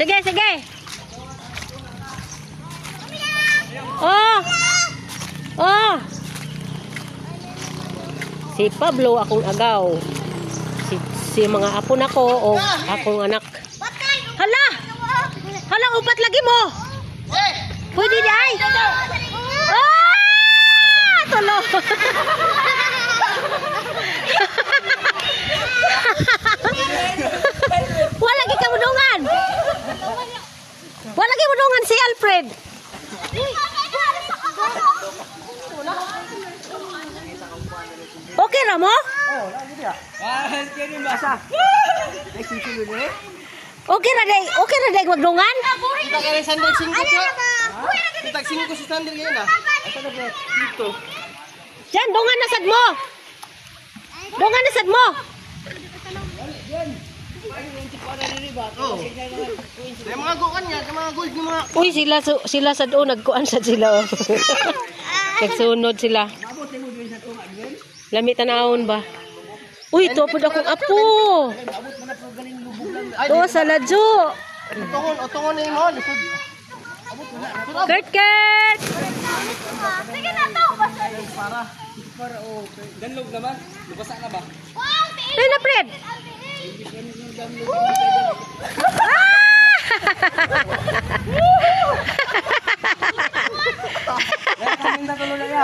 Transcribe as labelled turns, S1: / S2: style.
S1: Sige, sige. Oh. Oh. Si Pablo akong agaw. Si mga apo nako o akong anak. Hala! Hala, upat lagi mo. Pwede di ay. Ah! Tulo. Wala lagi ka mudungan. Wala lagi mudungan si Alfred. Okay ra mo? Okay ra day magdungan?
S2: Kita kaya sandal singko siya. Kita singko si sandal ngayon ah. Dito.
S1: Diyan, dungan na sad mo. Dungan na sad mo.
S2: Oh. May mga go kanya, mga gold ni mga.
S1: Uy, sila sad o nagkuan sad sila. Oh. Nagsunod sila. Lami tanawon ba? Uy, tupod akong apo. To sa ladyo.
S2: Otongon na mo.
S1: Kurt, Kurt.
S3: Sige na to.
S2: Para o ganlog naman. Lubasa na ba?
S1: Ay na, Fred.
S2: Kami na tulo na ya.